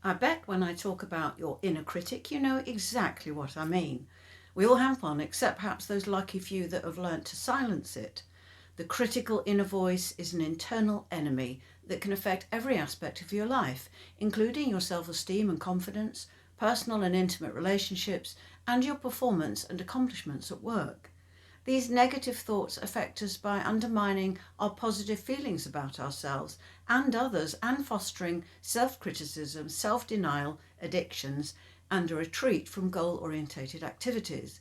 I bet when I talk about your inner critic, you know exactly what I mean. We all have one, except perhaps those lucky few that have learnt to silence it. The critical inner voice is an internal enemy that can affect every aspect of your life, including your self-esteem and confidence, personal and intimate relationships, and your performance and accomplishments at work. These negative thoughts affect us by undermining our positive feelings about ourselves and others and fostering self-criticism, self-denial, addictions, and a retreat from goal-orientated activities.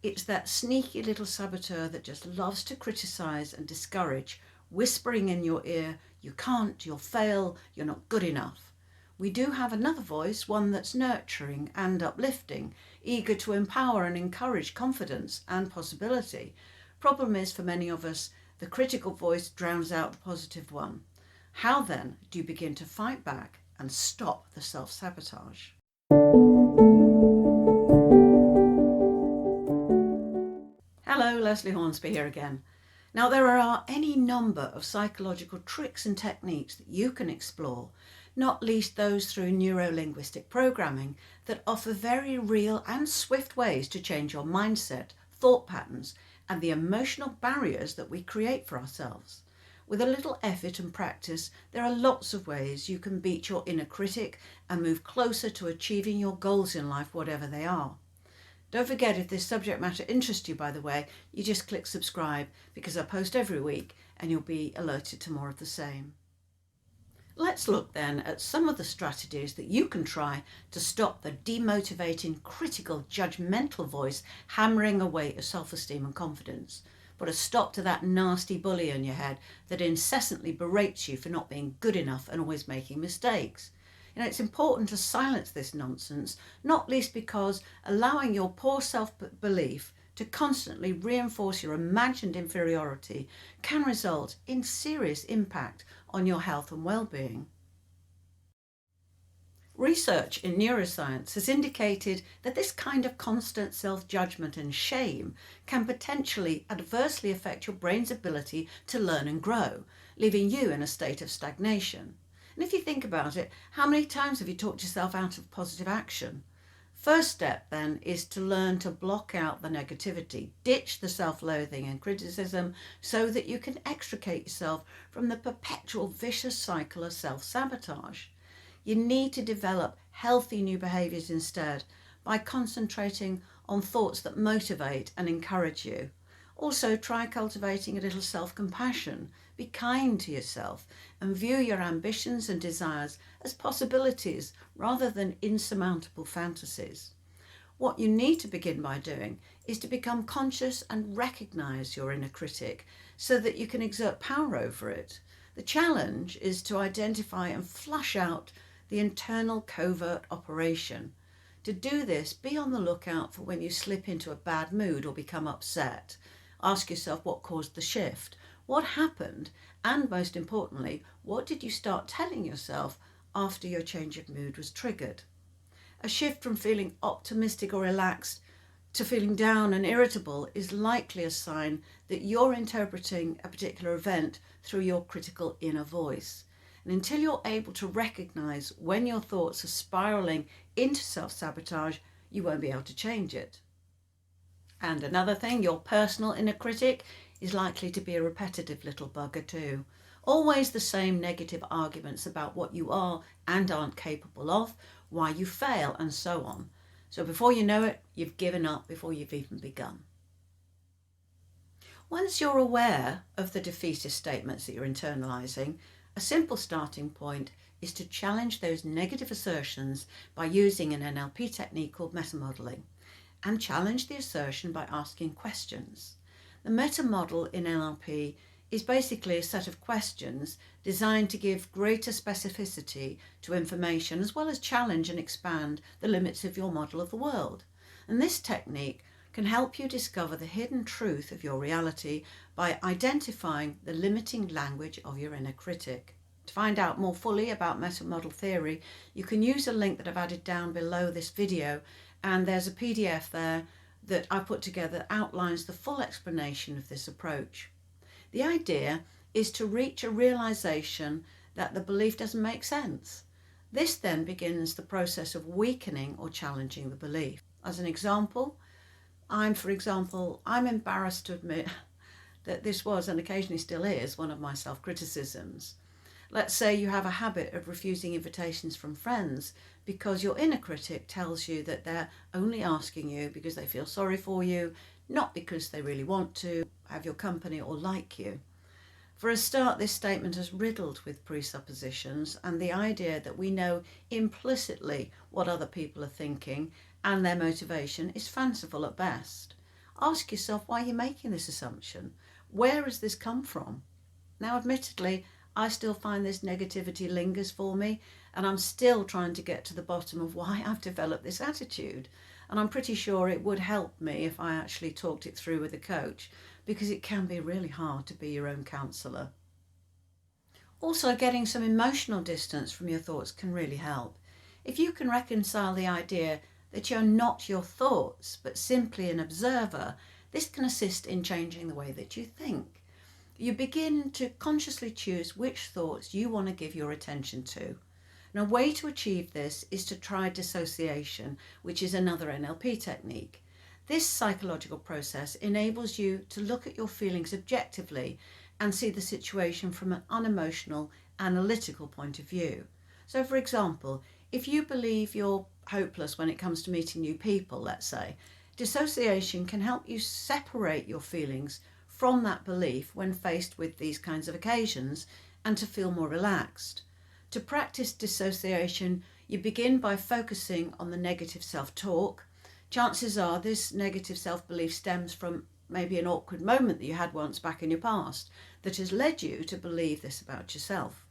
It's that sneaky little saboteur that just loves to criticise and discourage, whispering in your ear, you can't, you'll fail, you're not good enough. We do have another voice, one that's nurturing and uplifting, eager to empower and encourage confidence and possibility. Problem is, for many of us, the critical voice drowns out the positive one. How then do you begin to fight back and stop the self-sabotage? Hello, Leslie Hornsby here again. Now, there are any number of psychological tricks and techniques that you can explore, not least those through neuro-linguistic programming, that offer very real and swift ways to change your mindset, thought patterns, and the emotional barriers that we create for ourselves. With a little effort and practice, there are lots of ways you can beat your inner critic and move closer to achieving your goals in life, whatever they are. Don't forget, if this subject matter interests you, by the way, you just click subscribe, because I post every week and you'll be alerted to more of the same. Let's look then at some of the strategies that you can try to stop the demotivating, critical, judgmental voice hammering away at self-esteem and confidence. Put a stop to that nasty bully in your head that incessantly berates you for not being good enough and always making mistakes. It's important to silence this nonsense, not least because allowing your poor self-belief to constantly reinforce your imagined inferiority can result in serious impact on your health and well-being. Research in neuroscience has indicated that this kind of constant self-judgment and shame can potentially adversely affect your brain's ability to learn and grow, leaving you in a state of stagnation. And if you think about it, how many times have you talked yourself out of positive action? First step then is to learn to block out the negativity, ditch the self-loathing and criticism so that you can extricate yourself from the perpetual vicious cycle of self-sabotage. You need to develop healthy new behaviours instead by concentrating on thoughts that motivate and encourage you. Also, try cultivating a little self-compassion. Be kind to yourself and view your ambitions and desires as possibilities rather than insurmountable fantasies. What you need to begin by doing is to become conscious and recognise your inner critic so that you can exert power over it. The challenge is to identify and flush out the internal covert operation. To do this, be on the lookout for when you slip into a bad mood or become upset. Ask yourself what caused the shift, what happened, and most importantly, what did you start telling yourself after your change of mood was triggered? A shift from feeling optimistic or relaxed to feeling down and irritable is likely a sign that you're interpreting a particular event through your critical inner voice. And until you're able to recognise when your thoughts are spiralling into self-sabotage, you won't be able to change it. And another thing, your personal inner critic is likely to be a repetitive little bugger too. Always the same negative arguments about what you are and aren't capable of, why you fail, and so on. So before you know it, you've given up before you've even begun. Once you're aware of the defeatist statements that you're internalising, a simple starting point is to challenge those negative assertions by using an NLP technique called meta-modelling, and challenge the assertion by asking questions. The meta-model in NLP is basically a set of questions designed to give greater specificity to information as well as challenge and expand the limits of your model of the world. And this technique can help you discover the hidden truth of your reality by identifying the limiting language of your inner critic. To find out more fully about meta-model theory, you can use a link that I've added down below this video, and there's a PDF there that I put together that outlines the full explanation of this approach. The idea is to reach a realization that the belief doesn't make sense, This then begins the process of weakening or challenging the belief. As an example, I'm embarrassed to admit that this was, and occasionally still is, one of my self-criticisms. Let's say you have a habit of refusing invitations from friends because your inner critic tells you that they're only asking you because they feel sorry for you, not because they really want to have your company or like you. For a start, this statement is riddled with presuppositions and the idea that we know implicitly what other people are thinking and their motivation is fanciful at best. Ask yourself why you're making this assumption. Where has this come from? Now, admittedly, I still find this negativity lingers for me, and I'm still trying to get to the bottom of why I've developed this attitude. And I'm pretty sure it would help me if I actually talked it through with a coach, because it can be really hard to be your own counsellor. Also, getting some emotional distance from your thoughts can really help. If you can reconcile the idea that you're not your thoughts, but simply an observer, this can assist in changing the way that you think. You begin to consciously choose which thoughts you want to give your attention to. And a way to achieve this is to try dissociation, which is another NLP technique. This psychological process enables you to look at your feelings objectively and see the situation from an unemotional, analytical point of view. So, for example, if you believe you're hopeless when it comes to meeting new people, let's say, dissociation can help you separate your feelings from that belief when faced with these kinds of occasions and to feel more relaxed. To practice dissociation, you begin by focusing on the negative self-talk. Chances are this negative self-belief stems from maybe an awkward moment that you had once back in your past that has led you to believe this about yourself.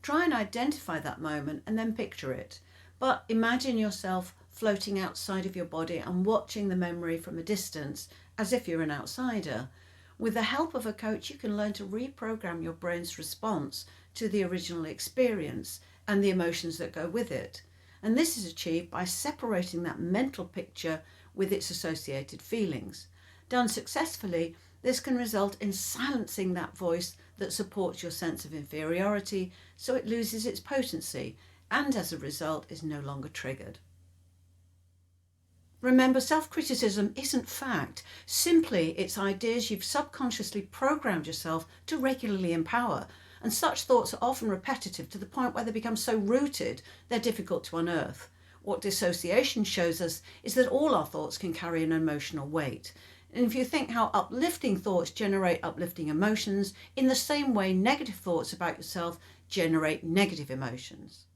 Try and identify that moment and then picture it. But imagine yourself floating outside of your body and watching the memory from a distance as if you're an outsider. With the help of a coach, you can learn to reprogram your brain's response to the original experience and the emotions that go with it. And this is achieved by separating that mental picture with its associated feelings. Done successfully, this can result in silencing that voice that supports your sense of inferiority, so it loses its potency and as a result is no longer triggered. Remember, self-criticism isn't fact. Simply, it's ideas you've subconsciously programmed yourself to regularly empower. And such thoughts are often repetitive to the point where they become so rooted they're difficult to unearth. What dissociation shows us is that all our thoughts can carry an emotional weight. And if you think how uplifting thoughts generate uplifting emotions, in the same way negative thoughts about yourself generate negative emotions.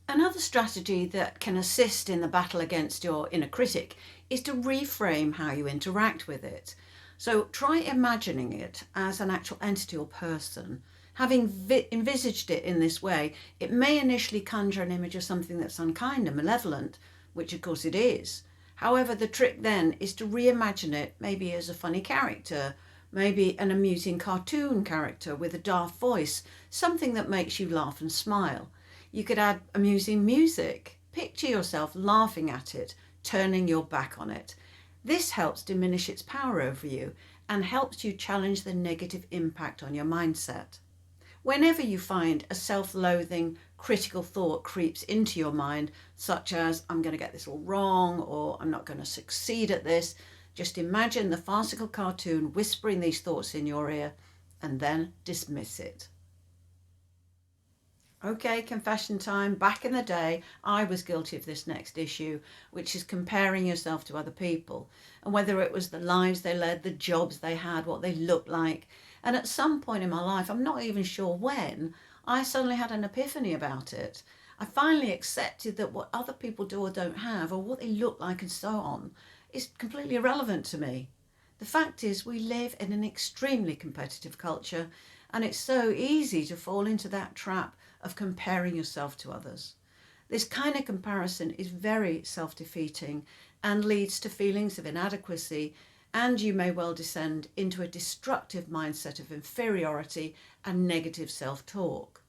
Another strategy that can assist in the battle against your inner critic is to reframe how you interact with it. So try imagining it as an actual entity or person. Having envisaged it in this way, it may initially conjure an image of something that's unkind and malevolent, which of course it is. However, the trick then is to reimagine it maybe as a funny character, maybe an amusing cartoon character with a daft voice, something that makes you laugh and smile. You could add amusing music. Picture yourself laughing at it, turning your back on it. This helps diminish its power over you and helps you challenge the negative impact on your mindset. Whenever you find a self-loathing, critical thought creeps into your mind, such as, I'm going to get this all wrong, or I'm not going to succeed at this, just imagine the farcical cartoon whispering these thoughts in your ear and then dismiss it. Okay, confession time. Back in the day, I was guilty of this next issue, which is comparing yourself to other people. And whether it was the lives they led, the jobs they had, what they looked like. And at some point in my life, I'm not even sure when, I suddenly had an epiphany about it. I finally accepted that what other people do or don't have, or what they look like and so on, is completely irrelevant to me. The fact is, we live in an extremely competitive culture, and it's so easy to fall into that trap of comparing yourself to others. This kind of comparison is very self-defeating and leads to feelings of inadequacy, and you may well descend into a destructive mindset of inferiority and negative self-talk.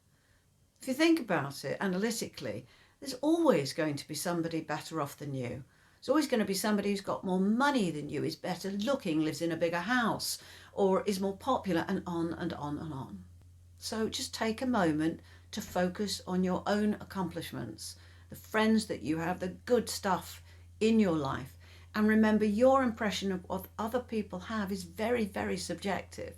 If you think about it analytically, there's always going to be somebody better off than you. There's always going to be somebody who's got more money than you, is better looking, lives in a bigger house, or is more popular, and on and on and on. So just take a moment to focus on your own accomplishments, the friends that you have, the good stuff in your life. And remember, your impression of what other people have is very, very subjective.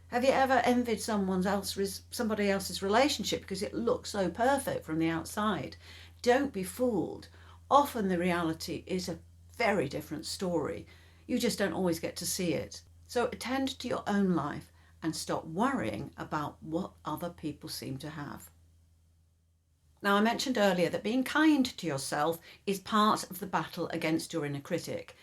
Have you ever envied somebody else's relationship because it looks so perfect from the outside? Don't be fooled. Often the reality is a very different story. You just don't always get to see it. So attend to your own life and stop worrying about what other people seem to have. Now, I mentioned earlier that being kind to yourself is part of the battle against your inner critic.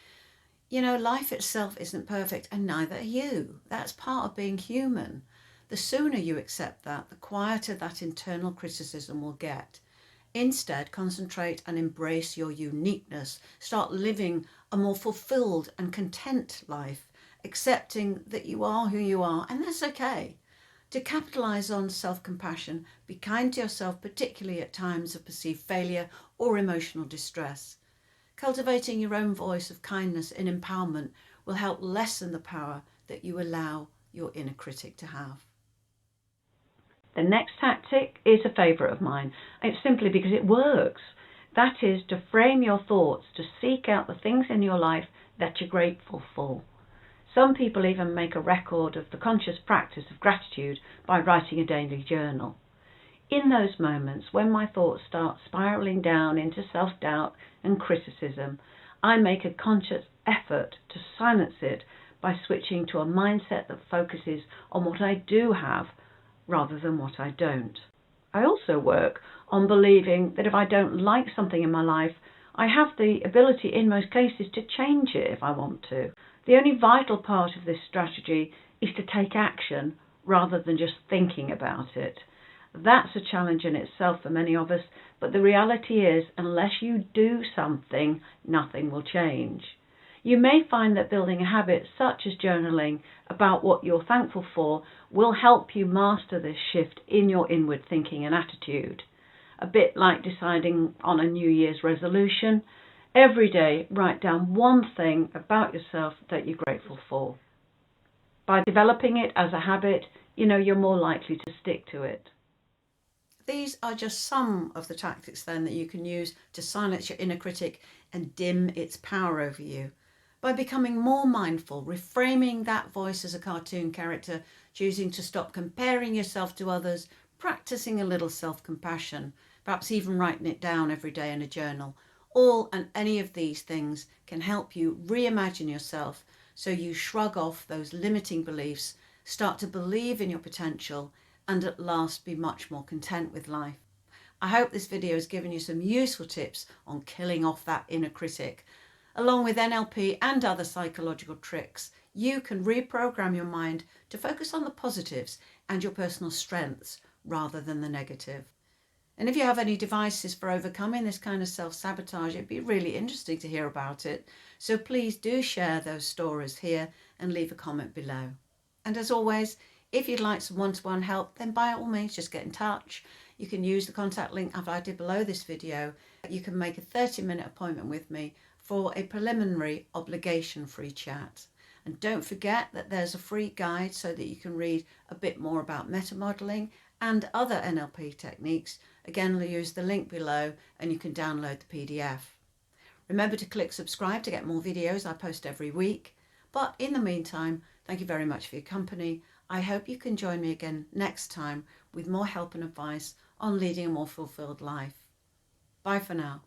You know, life itself isn't perfect, and neither are you. That's part of being human. The sooner you accept that, the quieter that internal criticism will get. Instead, concentrate and embrace your uniqueness. Start living a more fulfilled and content life, accepting that you are who you are, and that's okay. To capitalize on self-compassion, be kind to yourself, particularly at times of perceived failure or emotional distress. Cultivating your own voice of kindness and empowerment will help lessen the power that you allow your inner critic to have. The next tactic is a favourite of mine. It's simply because it works. That is to frame your thoughts, to seek out the things in your life that you're grateful for. Some people even make a record of the conscious practice of gratitude by writing a daily journal. In those moments when my thoughts start spiralling down into self-doubt and criticism, I make a conscious effort to silence it by switching to a mindset that focuses on what I do have rather than what I don't. I also work on believing that if I don't like something in my life, I have the ability in most cases to change it if I want to. The only vital part of this strategy is to take action rather than just thinking about it. That's a challenge in itself for many of us, but the reality is, unless you do something, nothing will change. You may find that building a habit such as journaling about what you're thankful for will help you master this shift in your inward thinking and attitude. A bit like deciding on a New Year's resolution. Every day, write down one thing about yourself that you're grateful for. By developing it as a habit, you're more likely to stick to it. These are just some of the tactics then that you can use to silence your inner critic and dim its power over you. By becoming more mindful, reframing that voice as a cartoon character, choosing to stop comparing yourself to others, practicing a little self-compassion, perhaps even writing it down every day in a journal. All and any of these things can help you reimagine yourself so you shrug off those limiting beliefs, start to believe in your potential, and at last be much more content with life. I hope this video has given you some useful tips on killing off that inner critic. Along with NLP and other psychological tricks, you can reprogram your mind to focus on the positives and your personal strengths rather than the negative. And if you have any devices for overcoming this kind of self-sabotage, it'd be really interesting to hear about it. So please do share those stories here and leave a comment below. And as always, if you'd like some one-to-one help, then by all means just get in touch. You can use the contact link I've added below this video. You can make a 30-minute appointment with me for a preliminary obligation-free chat. And don't forget that there's a free guide so that you can read a bit more about meta-modeling and other NLP techniques. Again, use the link below and you can download the PDF. Remember to click subscribe to get more videos I post every week. But in the meantime, thank you very much for your company. I hope you can join me again next time with more help and advice on leading a more fulfilled life. Bye for now.